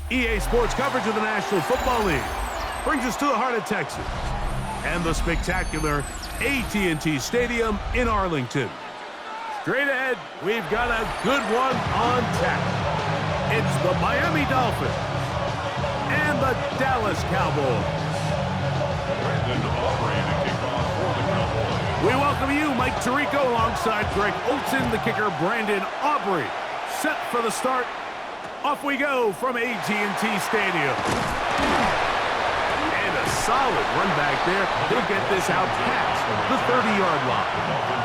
EA Sports coverage of the National Football League brings us to the heart of Texas and the spectacular AT&T Stadium in Arlington. Straight ahead, we've got a good one on tap. It's the Miami Dolphins and the Dallas Cowboys. We welcome you, Mike Tirico, alongside Greg Olson, the kicker, Brandon Aubrey. Set for the start. Off we go from AT&T Stadium. And a solid run back there. He'll get this out past the 30-yard line.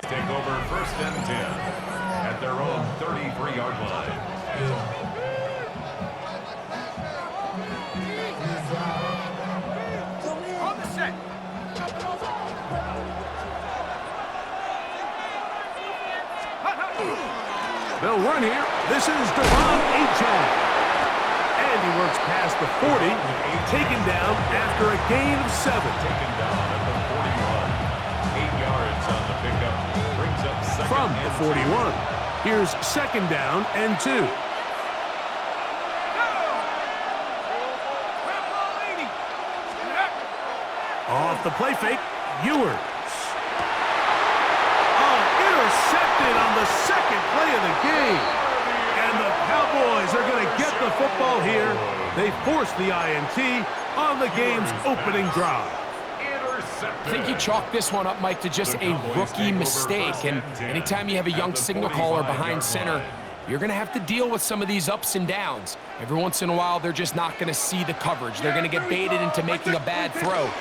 Take over 1st and 10 at their own 33-yard line. On the set. They'll run here. This is Devon Achane. And he works past the 40, taken down after a gain of 7. Taken down at the 41. 8 yards on the pickup. Brings up second From the 41. Here's 2nd down and 2. Off the play fake, Ewers. Oh, intercepted on the 2nd play of the game. And the Cowboys are going to get the football here. They force the INT on the game's opening drive. I think you chalk this one up, Mike, to just a rookie mistake. And anytime you have a young signal caller behind center, you're going to have to deal with some of these ups and downs. Every once in a while, they're just not going to see the coverage. They're going to get baited into making a bad throw.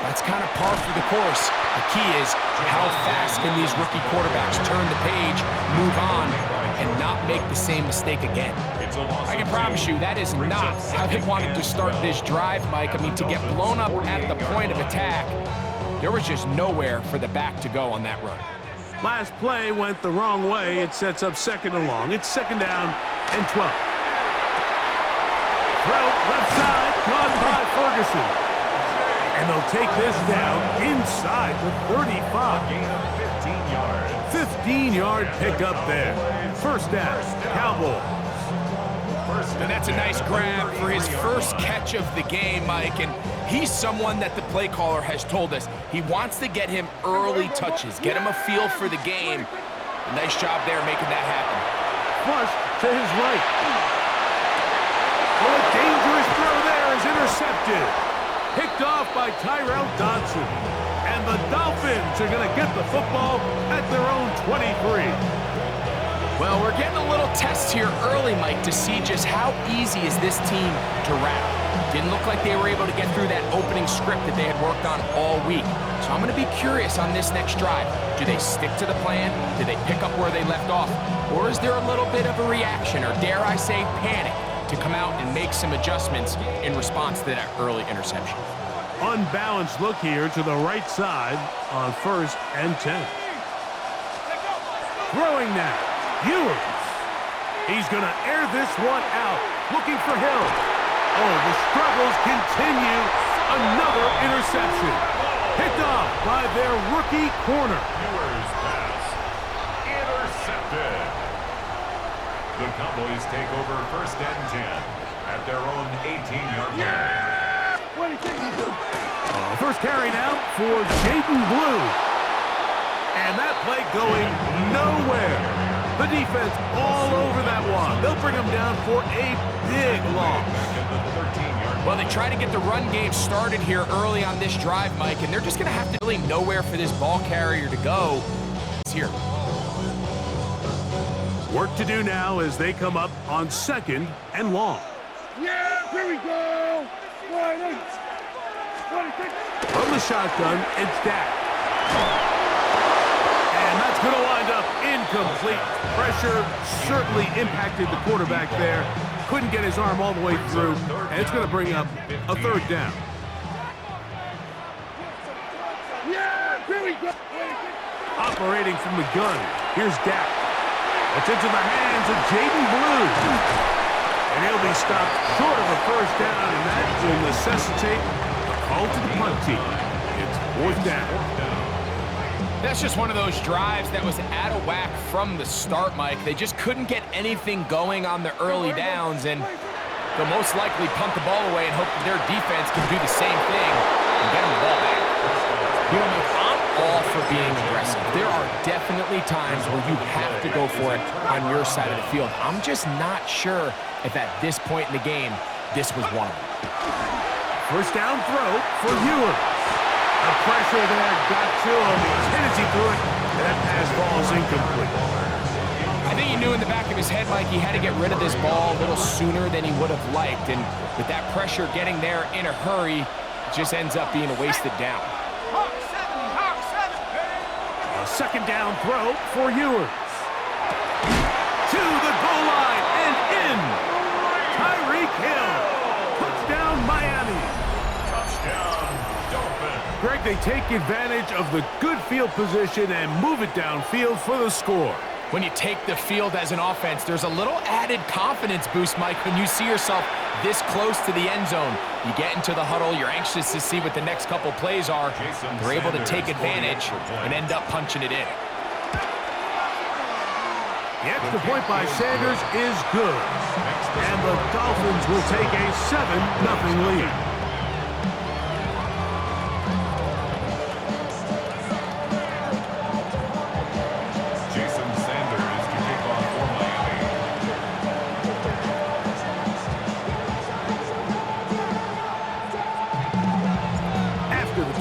That's kind of par for the course. The key is how fast can these rookie quarterbacks turn the page, move on, and not make the same mistake again. I can promise you that is not how they wanted to start this drive, Mike. I mean, to get blown up at the point of attack, there was just nowhere for the back to go on that run. Last play went the wrong way. It sets up 2nd and long. It's 2nd down and 12. Throw left side, caught by Ferguson. And they'll take this down inside the 35. Gain of 15 yards. 15-yard pickup there. 1st down, Cowboys. And that's a nice grab for his first catch of the game, Mike. And he's someone that the play caller has told us he wants to get him early touches, get him a feel for the game. A nice job there making that happen. Flush to his right. Oh, a dangerous throw there is intercepted. Picked off by Tyrell Dodson. And the Dolphins are going to get the football at their own 23. Well, we're getting a little test here early, Mike, to see just how easy is this team to wrap. Didn't look like they were able to get through that opening script that they had worked on all week. So I'm going to be curious on this next drive. Do they stick to the plan? Do they pick up where they left off? Or is there a little bit of a reaction, or dare I say panic, to come out and make some adjustments in response to that early interception? Unbalanced look here to the right side on 1st and 10. Throwing now, Ewers. He's going to air this one out, looking for Hill. Oh, the struggles continue. Another interception. Picked off by their rookie corner. Ewers pass. Intercepted. The Cowboys take over 1st and 10 at their own 18-yard line. First carry now for Jaden Blue. And that play going nowhere. The The defense all over that one. They'll bring him down for a big loss. Well, they try to get the run game started here early on this drive, Mike, and they're just going to have to really nowhere for this ball carrier to go. It's here. Work to do now as they come up on 2nd and long. Yeah, here we go. From the shotgun, it's Dak. And that's going to wind up incomplete. Pressure certainly impacted the quarterback there. Couldn't get his arm all the way through, and it's going to bring up a 3rd down. Yeah, here we go. Operating from the gun, here's Dak. It's into the hands of Jaden Blue. And he'll be stopped short of a 1st down, and that will necessitate a call to the punt team. It's 4th down. That's just one of those drives that was out of whack from the start, Mike. They just couldn't get anything going on the early downs, and they'll most likely punt the ball away and hope that their defense can do the same thing and get them the ball back. You know, Mike, I'm all for being aggressive. There are definitely times where you have to go for it on your side of the field. I'm just not sure if at this point in the game, this was one of them. 1st down throw for Ewers. The pressure there got to him. He's hit as he threw it, and that pass falls incomplete. I think he knew in the back of his head, Mike, he had to get rid of this ball a little sooner than he would have liked. And with that pressure getting there in a hurry, it just ends up being a wasted down. A 2nd down throw for Ewers. To the goal line and in. Tyreek Hill. Touchdown, Miami. Touchdown, Dolphins. Greg, they take advantage of the good field position and move it downfield for the score. When you take the field as an offense, there's a little added confidence boost, Mike, when you see yourself this close to the end zone. You get into the huddle, you're anxious to see what the next couple plays are. They're able to take advantage and end up punching it in. The extra point by Sanders is good. And the Dolphins will take a 7-0 lead.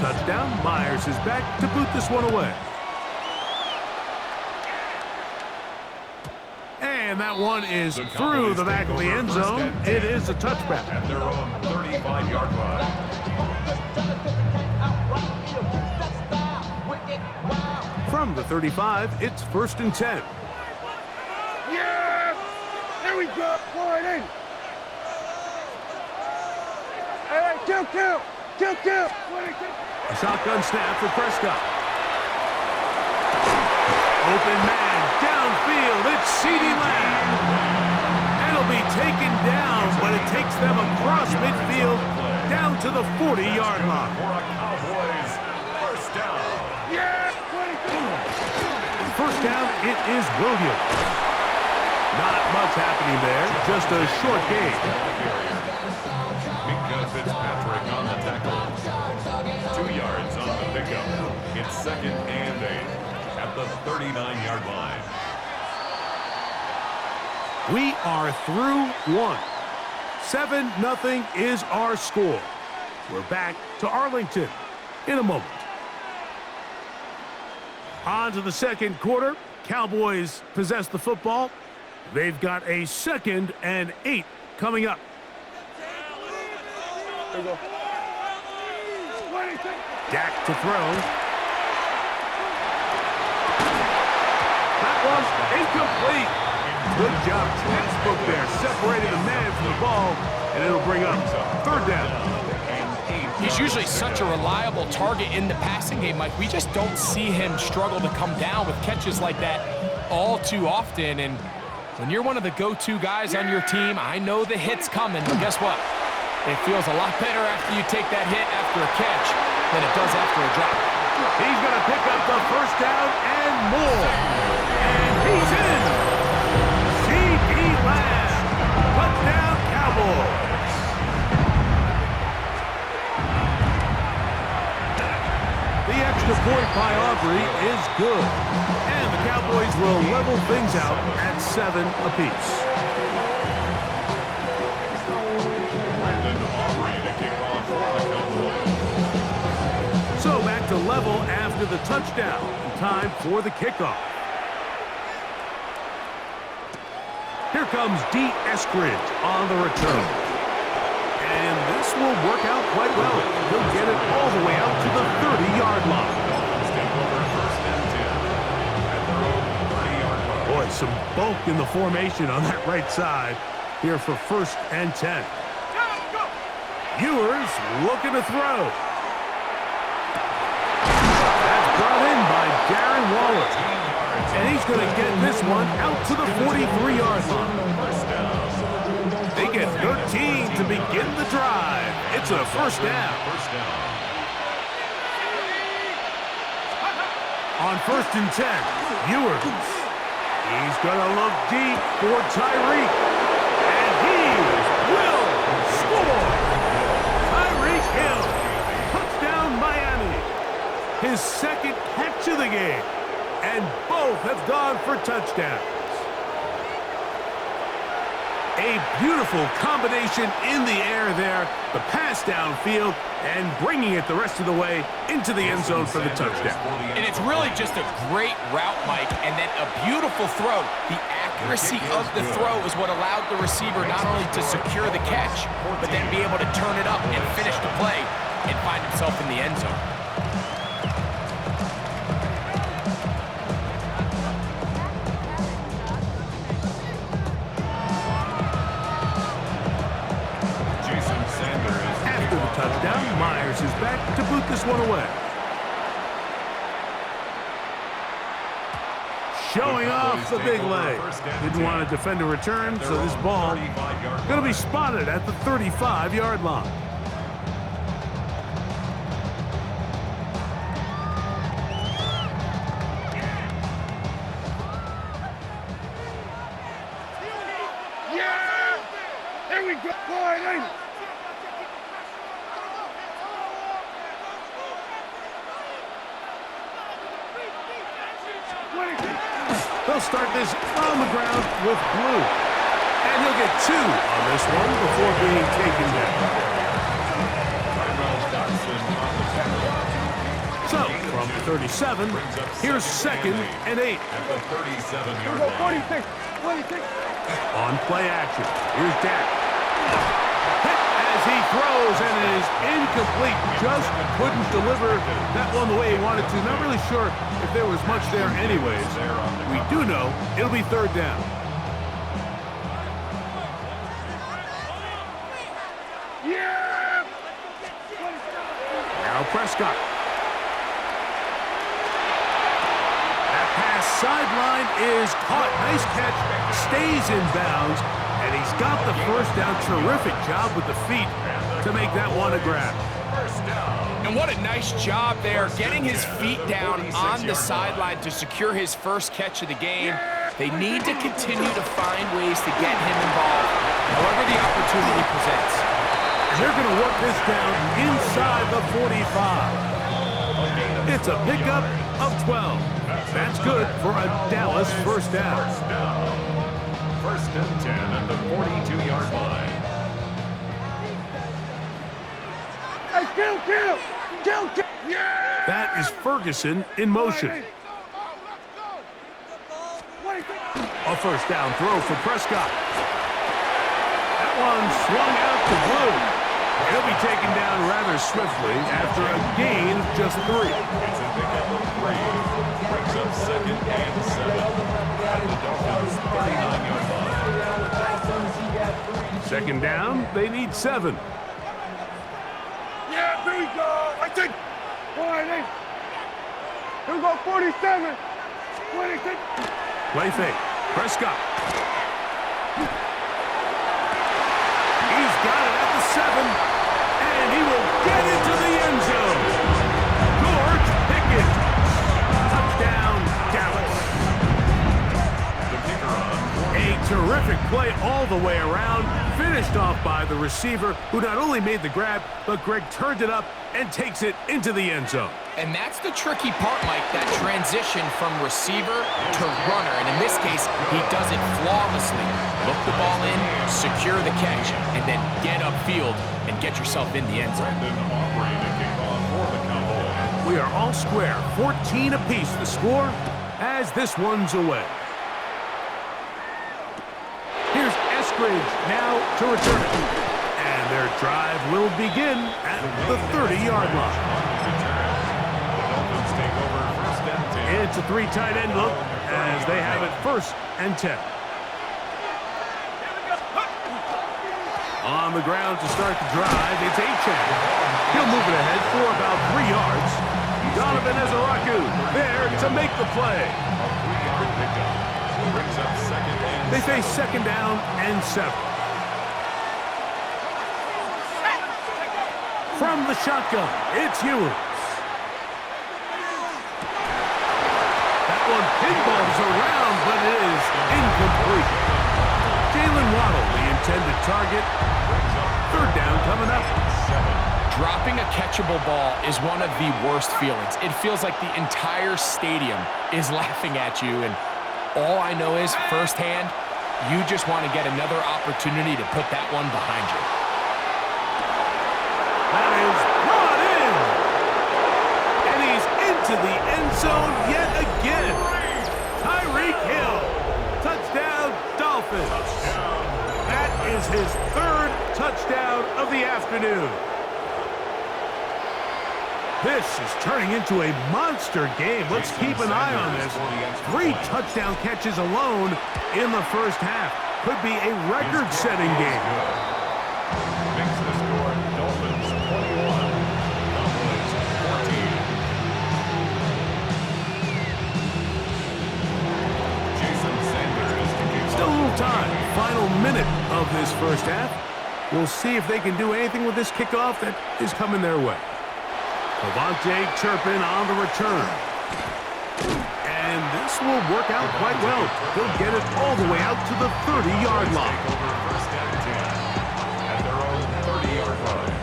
Touchdown. Myers is back to boot this one away. And that one is through the back of the end zone. It is a touchback. At their own 35-yard line. From the 35, it's 1st and 10. Yeah, there we go. Going in. All right, 2-2. 2-2. A shotgun snap for Prescott. Open man, downfield, it's CeeDee Lamb. And it'll be taken down, but it takes them across midfield down to the 40-yard line. For a Cowboys 1st down. Yeah, 1st down, it is Williams. Not much happening there, just a short gain. Fitzpatrick on the tackle. 2 yards on the pickup. It's 2nd and 8 at the 39-yard line. We are through 1. 7-0 is our score. We're back to Arlington in a moment. On to the 2nd quarter. Cowboys possess the football. They've got a 2nd and 8 coming up. Dak to throw. That was incomplete. Good job, textbook there, separating the man from the ball, and it'll bring up 3rd down. He's usually such a reliable target in the passing game, Mike. We just don't see him struggle to come down with catches like that all too often. And when you're one of the go-to guys on your team, I know the hit's coming, but guess what? It feels a lot better after you take that hit after a catch than it does after a drop. He's going to pick up the 1st down and more. And he's in. CeeDee Lamb. Touchdown, Cowboys. The extra point by Aubrey is good. And the Cowboys will level things out at 7 apiece. So back to level after the touchdown. Time for the kickoff. Here comes D. Eskridge on the return. And this will work out quite well. He'll get it all the way out to the 30-yard line. Boy, some bulk in the formation on that right side here for 1st and 10. Ewers looking to throw. That's brought in by Darren Waller. And he's going to get this one out to the 43-yard line. They get 13 to begin the drive. It's a 1st down. On 1st and 10, Ewers. He's going to look deep for Tyreek. And he will score. Tyreek Hill. Touchdown, Miami. His 2nd catch of the game. And both have gone for touchdowns. A beautiful combination in the air there. The pass downfield and bringing it the rest of the way into the end zone for the touchdown. And it's really just a great route, Mike, and then a beautiful throw. The accuracy of the throw is what allowed the receiver not only to secure the catch, but then be able to turn it up and finish the play and find himself in the end zone. Touchdown. Myers is back to boot this one away. Showing off the big leg. Didn't want to defend a return, so this ball going to be spotted at the 35-yard line. Yeah! There we go. Wide in. They'll start this on the ground with Blue. And he'll get 2 on this one before being taken down. So, from 37, here's 2nd and 8. Here we go, 46, 46. On play action, here's Dak. Hit as he throws, and it is incomplete. Just couldn't deliver that one the way he wanted to. Not really sure if there was much there anyways. We do know it'll be 3rd down. Yeah! Now Prescott. That pass sideline is caught. Nice catch. Stays in bounds. And he's got the 1st down. Terrific job with the feet to make that one a grab. And what a nice job there, getting his feet down on the sideline to secure his 1st catch of the game. They need to continue to find ways to get him involved, however the opportunity presents. And they're going to work this down inside the 45. It's a pickup of 12. That's good for a Dallas 1st down. 1st and 10 at the 42-yard line. Hey, kill! Yeah! That is Ferguson in motion. A 1st down throw for Prescott. That one swung out to Blue. He'll be taken down rather swiftly after a gain of just 3. It's a pickup of 3. Brings up 2nd and 7 at the Dolphins' 39-yard line. 2nd down, they need 7. Yeah, here we go. I think. Wide in. Here we go, 47, 26. Play fake. Prescott. He's got it at the 7, and he will get into the end zone. George Pickens. Touchdown, Dallas. The kicker on A Terrific play all the way around, finished off by the receiver, who not only made the grab, but Greg turned it up and takes it into the end zone. And that's the tricky part, Mike, that transition from receiver to runner. And in this case, he does it flawlessly. Look the ball in, secure the catch, and then get upfield and get yourself in the end zone. We are all square, 14 apiece the score as this one's away. Here's Eskridge now to return it. And their drive will begin at the 30-yard line. It's a three tight end look as they have it 1st and 10. On the ground to start the drive, it's Achane. He'll move it ahead for about 3 yards. Donovan Ezaraku there to make the play. They face 2nd down and 7. From the shotgun, it's Ewers. That one pinballs around, but it is incomplete. Jalen Waddle, the intended target. 3rd down coming up. Dropping a catchable ball is one of the worst feelings. It feels like the entire stadium is laughing at you, and all I know is, firsthand, you just want to get another opportunity to put that one behind you. That is brought in! And he's into the end zone yet again. Tyreek Hill. Touchdown, Dolphins. That is his 3rd touchdown of the afternoon. This is turning into a monster game. Let's keep an eye on this. 3 touchdown catches alone in the first half. Could be a record-setting game. Makes the score Dolphins 21, Cowboys 14. Jason Sanders to kick Still a little time. Final minute of this first half. We'll see if they can do anything with this kickoff that is coming their way. Avante Turpin on the return. And this will work out quite well. He'll get it all the way out to the 30-yard line. over 1st and 10 at their own 30-yard line.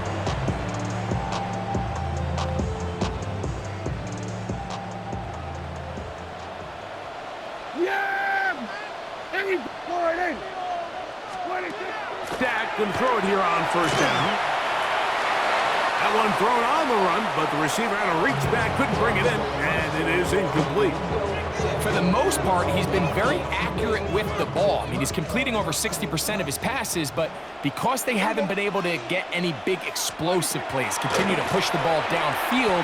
Yeah! Any for it in. 26. Dak can throw it here on 1st down. That one thrown on the run, but the receiver had to reach back, couldn't bring it in, and it is incomplete. For the most part, he's been very accurate with the ball. I mean, he's completing over 60% of his passes, but because they haven't been able to get any big explosive plays, continue to push the ball downfield,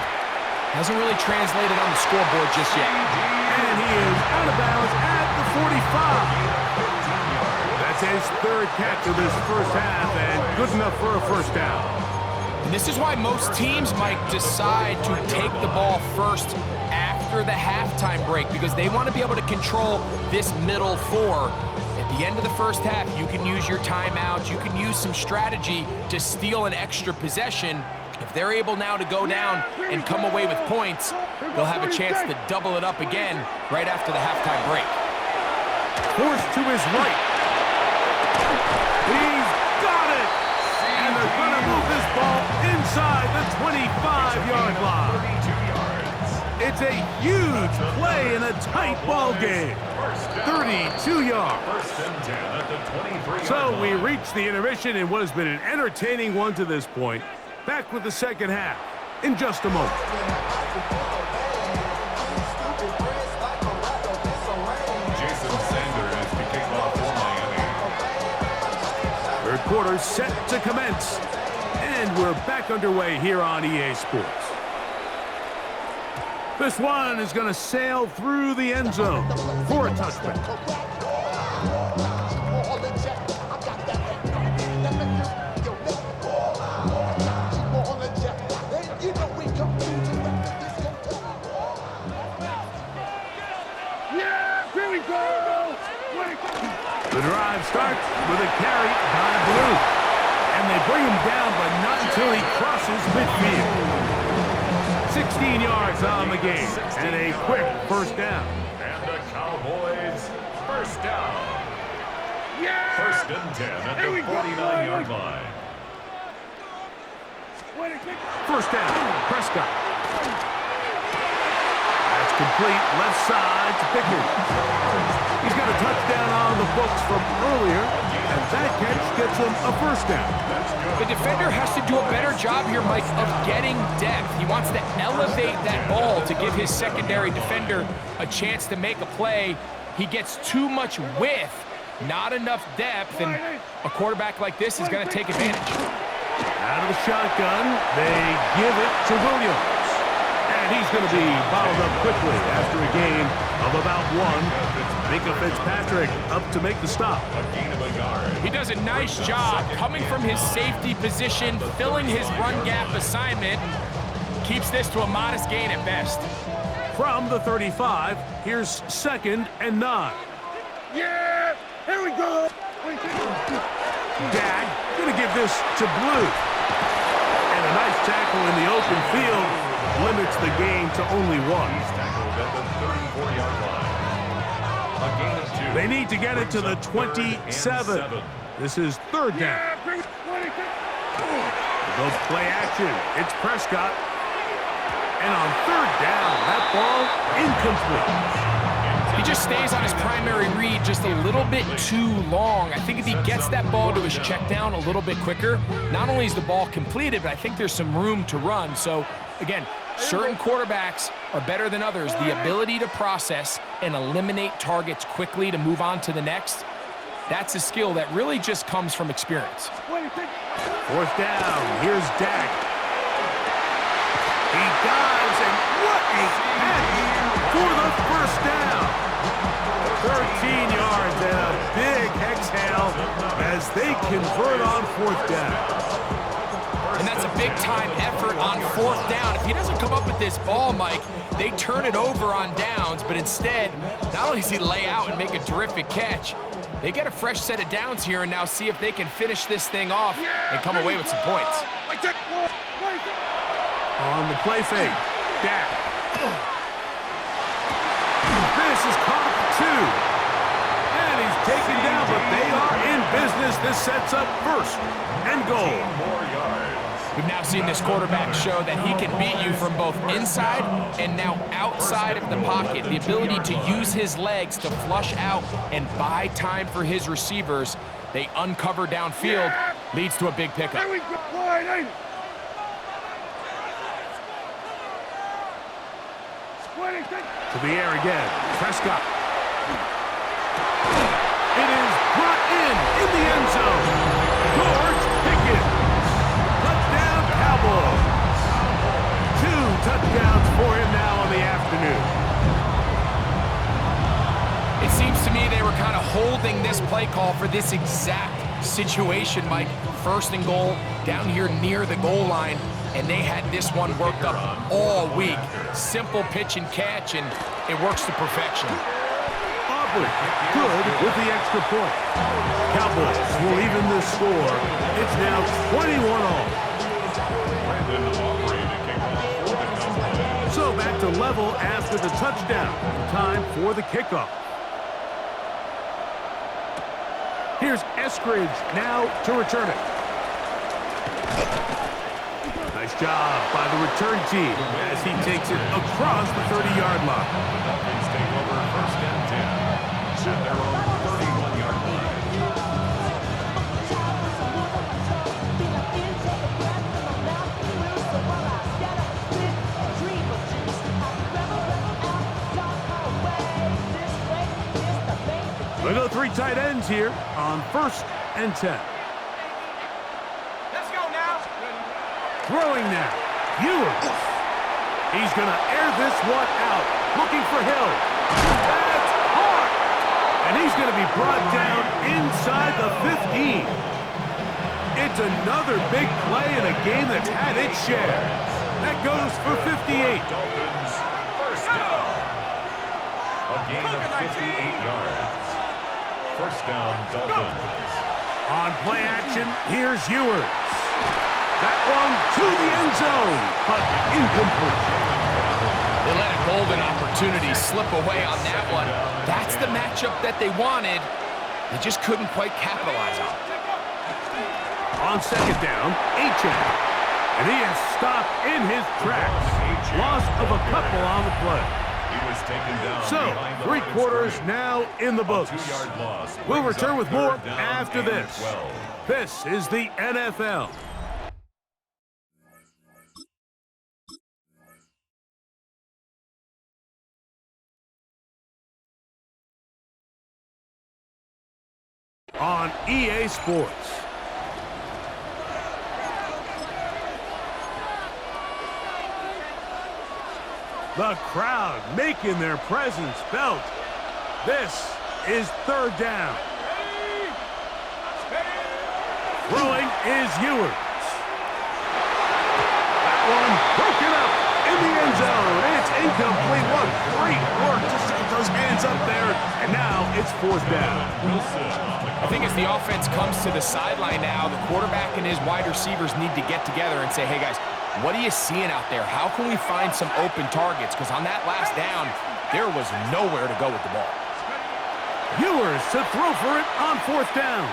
hasn't really translated on the scoreboard just yet. And he is out of bounds at the 45. That's his 3rd catch of this first half, and good enough for a 1st down. And this is why most teams might decide to take the ball first after the halftime break, because they want to be able to control this middle 4. At the end of the first half, you can use your timeouts, you can use some strategy to steal an extra possession. If they're able now to go down and come away with points, they'll have a chance to double it up again right after the halftime break. Forced to his right. He's got it! And they're going to move this ball inside the 25-yard line. It's a huge play in a tight ball game. 32 yards. So we reach the intermission in what has been an entertaining one to this point. Back with the second half in just a moment. Jason Sanders to kick off for Miami. Third quarter set to commence. And we're back underway here on EA Sports. This one is going to sail through the end zone for a touchback. The drive starts with a carry by Blue. And they bring him down, but not until he crosses midfield. 16 yards on the game, and a quick 1st down. And the Cowboys 1st down. First and 10 at the 49-yard line. First down, Prescott. That's complete, left side to Pickens. He's got a touchdown on the books from earlier, and that catch gets him a first down. The defender has to do a better job here, Mike, of getting depth. He wants to elevate that ball to give his secondary defender a chance to make a play. He gets too much width, not enough depth, and a quarterback like this is going to take advantage. Out of the shotgun, they give it to Williams. And he's going to be bottled up quickly after a gain of about one. Minka Fitzpatrick up to make the stop. He does a nice job coming from his safety position, filling his run gap assignment, and keeps this to a modest gain at best. From the 35, here's 2nd and 9. Yeah! Here we go! Dak going to give this to Blue. And a nice tackle in the open field limits the gain to only one. He's tackled at the 34-yard line. A gain of 2. They need to get it to the 27. This is 3rd down. They'll play action. It's Prescott. And on 3rd down, that ball incomplete. He just stays on his primary read just a little bit too long. I think if he gets that ball to his check down a little bit quicker, not only is the ball completed, but I think there's some room to run. So, again, certain quarterbacks are better than others. The ability to process and eliminate targets quickly to move on to the next, that's a skill that really just comes from experience. 4th down, here's Dak. He dives, and what a catch for the first down. 13 yards and a big exhale as they convert on 4th down. And that's a big-time effort on 4th down. If he doesn't come up with this ball, Mike, they turn it over on downs, but instead, not only does he lay out and make a terrific catch, they get a fresh set of downs here and now see if they can finish this thing off and come away with some points. On the play fake, Dak. This is caught for 2. And he's taken down, but they are in business. This sets up 1st and goal. We've now seen this quarterback show that he can beat you from both inside and now outside of the pocket. The ability to use his legs to flush out and buy time for his receivers. They uncover downfield, leads to a big pickup. To the air again, Prescott. It is brought in the end zone. George Pickens. Touchdown, Cowboys. 2 touchdowns for him now on the afternoon. It seems to me they were kind of holding this play call for this exact situation, Mike. 1st and goal, down here near the goal line, and they had this one worked up all week. Simple pitch and catch, and it works to perfection. Aubrey, good with the extra point. Cowboys will even the score. It's now 21-all. So back to level after the touchdown. Time for the kickoff. Here's Eskridge now to return it. Nice job by the return team as he takes it across the 30-yard line. The Dolphins take over 1st and 10 at their own 31-yard line. We'll go 3 tight ends here on 1st and 10. Throwing now, Ewers. He's going to air this one out, looking for Hill. That's hard. And he's going to be brought down inside the 15. It's another big play in a game that's had its share. That goes for 58. Dolphins, 1st down. A gain of 58 yards. 1st down, Dolphins. On play action, here's Ewers. That one to the end zone, but incomplete. They let a golden opportunity slip away on that one. That's the matchup that they wanted. They just couldn't quite capitalize on it. On second down, Achane. And he is stopped in his tracks. Loss of a couple on the play. He was taken down. So, 3 quarters now in the books. 2-yard loss. We'll return with more Third down after and this. 12. This is the NFL. On EA Sports. The crowd making their presence felt. This is third down. Throwing is Ewers. That one broken up in the end zone. It's incomplete. What great work just to get those hands up there. And now it's fourth down. I think as the offense comes to the sideline now, the quarterback and his wide receivers need to get together and say, hey, guys, what are you seeing out there? How can we find some open targets? Because on that last down, there was nowhere to go with the ball. Ewers to throw for it on fourth down.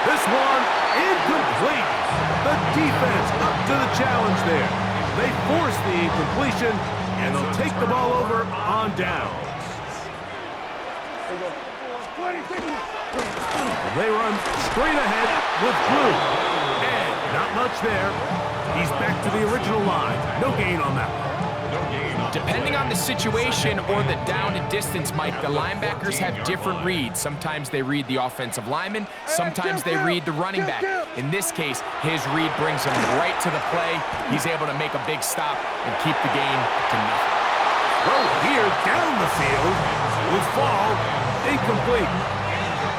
This one incomplete. The defense up to the challenge there. They force the incompletion, and they'll take the ball over on downs. They run straight ahead with Blue. And not much there. He's back to the original line. No gain on that one. Depending on the situation or the down and distance, Mike, the linebackers have different reads. Sometimes they read the offensive lineman. Sometimes they read the running back. In this case, his read brings him right to the play. He's able to make a big stop and keep the game to nothing. Throw here down the field will fall incomplete.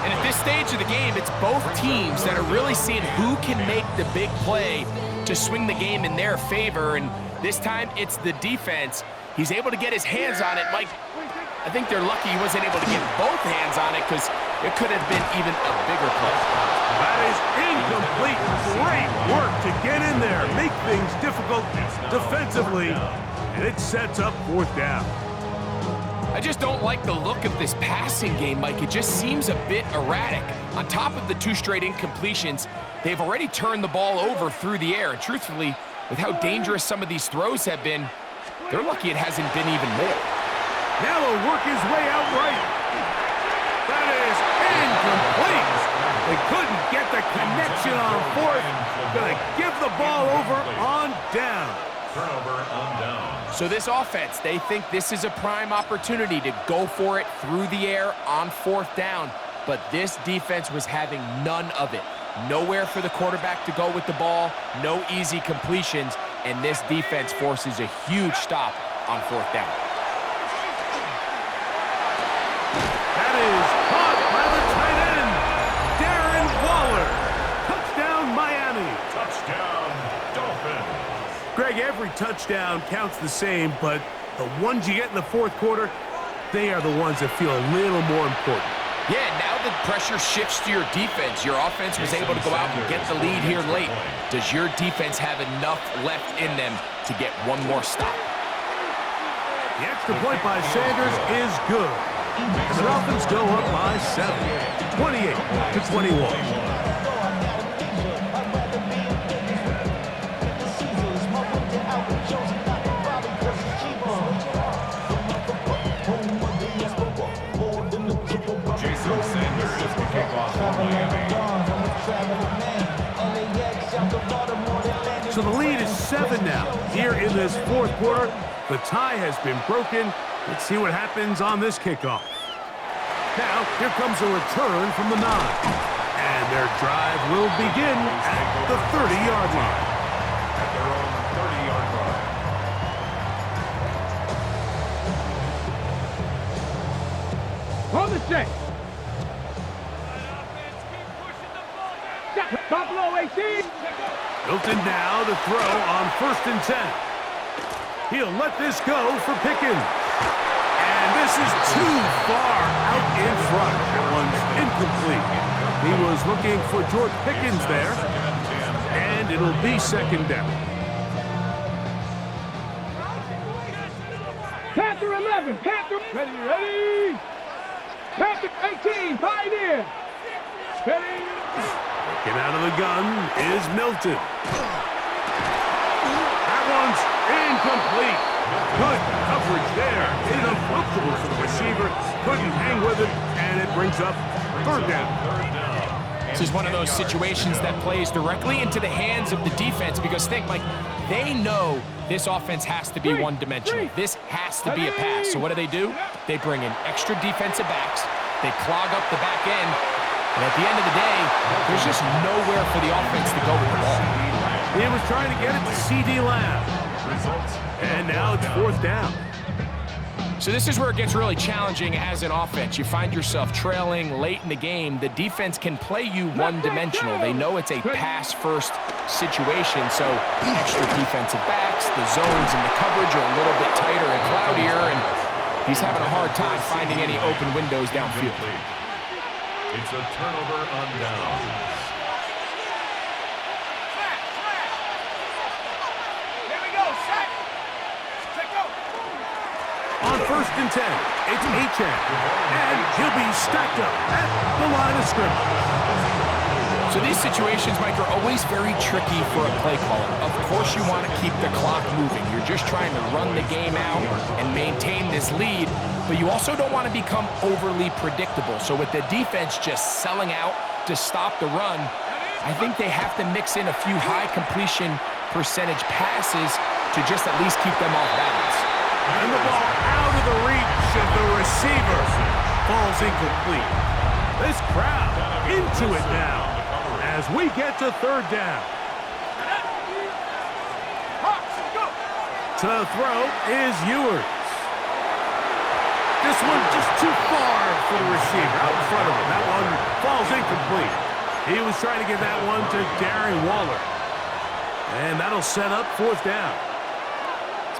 And at this stage of the game, it's both teams that are really seeing who can make the big play to swing the game in their favor. And this time, it's the defense. He's able to get his hands on it. Mike, I think they're lucky he wasn't able to get both hands on it because it could have been even a bigger play. That is incomplete. Great work to get in there, make things difficult defensively, and it sets up fourth down. I just don't like the look of this passing game, Mike. It just seems a bit erratic. On top of the 2 straight incompletions, they've already turned the ball over through the air. And truthfully, with how dangerous some of these throws have been, they're lucky it hasn't been even more. Now he'll work his way out right. That is incomplete. They couldn't get the connection on fourth. Gonna give the ball over on down. Turnover on down. So this offense, they think this is a prime opportunity to go for it through the air on fourth down. But this defense was having none of it. Nowhere for the quarterback to go with the ball, no easy completions, and this defense forces a huge stop on fourth down. That is caught by the tight end, Darren Waller. Touchdown, Miami. Touchdown, Dolphins. Greg, every touchdown counts the same, but the ones you get in the fourth quarter, they are the ones that feel a little more important. Yeah, now the pressure shifts to your defense. Your offense was able to go out and get the lead here late. Does your defense have enough left in them to get one more stop? The extra point by Sanders is good. And the Dolphins go up by 7, 28-21. So the lead is 7 now. Here in this fourth quarter, the tie has been broken. Let's see what happens on this kickoff. Now, here comes a return from the 9. And their drive will begin at the 30-yard line. At their own 30-yard line. Hold the set. Buffalo 18. Hilton now to throw on 1st and 10. He'll let this go for Pickens. And this is too far out in front. That one's incomplete. He was looking for George Pickens there. And it'll be 2nd down. Panther 11. Panther. Ready. Panther. 18, Pioneer. Ready? Looking out of the gun is Milton. That one's incomplete. Good coverage there. It is uncomfortable for the receiver. Couldn't hang with it, and it brings up third down. This is one of those situations that plays directly into the hands of the defense because think, Mike, they know this offense has to be one-dimensional. This has to be a pass. So what do? They bring in extra defensive backs. They clog up the back end. And at the end of the day, there's just nowhere for the offense to go with the ball. He was trying to get it to C.D. Lamb. And now it's fourth down. So this is where it gets really challenging as an offense. You find yourself trailing late in the game. The defense can play you one-dimensional. They know it's a pass-first situation, so extra defensive backs, the zones and the coverage are a little bit tighter and cloudier, and he's having a hard time finding any open windows downfield. It's a turnover on down. On 1st and 10, it's Achane, and he'll be stacked up at the line of scrimmage. So these situations, Mike, are always very tricky for a play caller. Of course you want to keep the clock moving. You're just trying to run the game out and maintain this lead, but you also don't want to become overly predictable. So with the defense just selling out to stop the run, I think they have to mix in a few high completion percentage passes to just at least keep them off balance. And the ball out of the reach of the receiver falls incomplete. This crowd into it now as we get to third down. To throw is Ewers. This one just too far for the receiver out in front of him. That one falls incomplete. He was trying to get that one to Darren Waller. And that'll set up fourth down.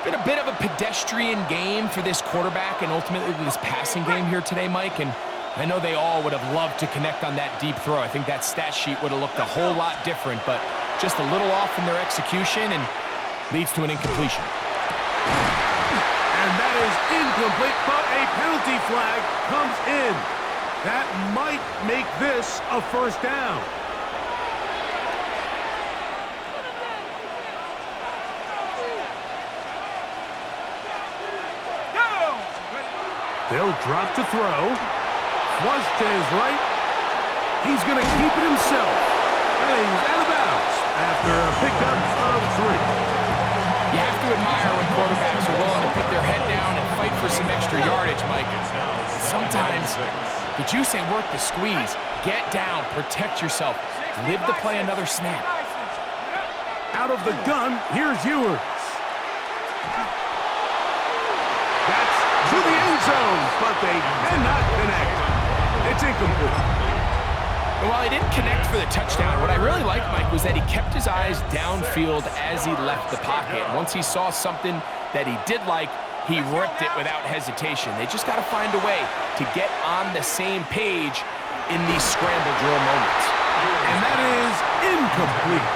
Been a bit of a pedestrian game for this quarterback and ultimately this passing game here today, Mike, and I know they all would have loved to connect on that deep throw. I think that stat sheet would have looked a whole lot different, but just a little off in their execution and leads to an incompletion. And that is incomplete, but a penalty flag comes in. That might make this a first down. They'll drop to throw. Flush to his right. He's going to keep it himself. And he's out of bounds after a pickup of 3. You have to admire when quarterbacks are willing to put their head down and fight for some extra yardage, Mike. Sometimes the juice ain't worth the squeeze. Get down, protect yourself, live to play another snap. Out of the gun, here's Ewers. That's to the end zone, but they cannot connect. It's incomplete. And while he didn't connect for the touchdown, what I really liked, Mike, was that he kept his eyes downfield as he left the pocket. Once he saw something that he did like, he ripped it without hesitation. They just got to find a way to get on the same page in these scramble drill moments. And that is incomplete.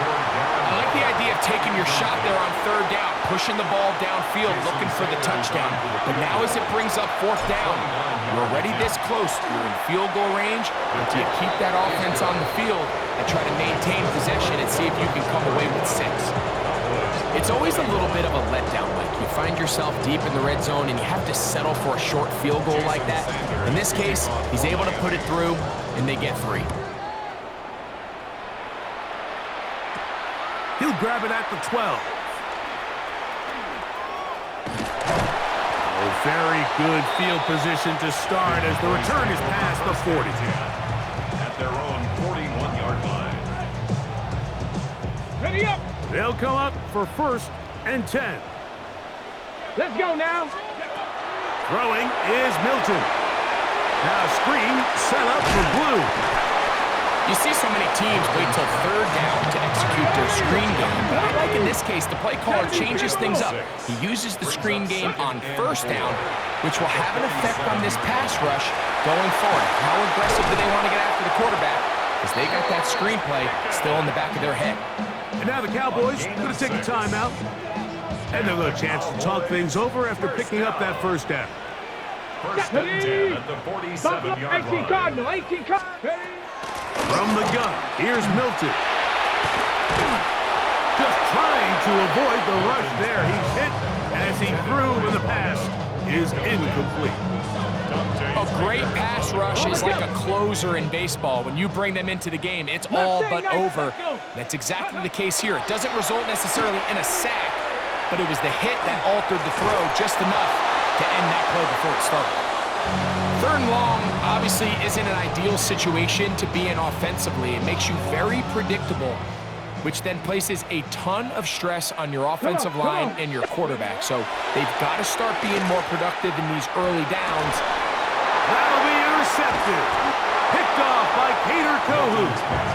I like the idea of taking your shot there on third down, pushing the ball downfield, looking for the touchdown. But now as it brings up fourth down, you're already this close. You're in field goal range. Do you keep that offense on the field and try to maintain possession and see if you can come away with 6? It's always a little bit of a letdown, Mike. You find yourself deep in the red zone and you have to settle for a short field goal like that. In this case, he's able to put it through and they get 3. He'll grab it at the 12. Oh, very good field position to start as the return is past the 40. At their own 41-yard line. Ready up. They'll come up for 1st and 10. Let's go now. Throwing is Milton. Now screen set up for Blue. You see so many teams wait till third down to execute their screen game, but I like in this case, the play caller changes things up. He uses the screen game on first down, which will have an effect on this pass rush going forward. How aggressive do they want to get after the quarterback? Because they got that screen play still in the back of their head. And now the Cowboys are going to take a timeout. And they'll get a chance to talk things over after picking up that first down. First and 10 at the 47-yard 18 line. Cardinal, 18 Cardinal. From the gun, here's Milton. Just trying to avoid the rush there. He's hit as he threw, and the pass is incomplete. A great pass rush is like a closer in baseball. When you bring them into the game, it's all but over. That's exactly the case here. It doesn't result necessarily in a sack, but it was the hit that altered the throw just enough to end that play before it started. Third and long obviously isn't an ideal situation to be in offensively. It makes you very predictable, which then places a ton of stress on your offensive line and your quarterback. So they've got to start being more productive in these early downs. That'll be intercepted. Picked off by Cater Kohut.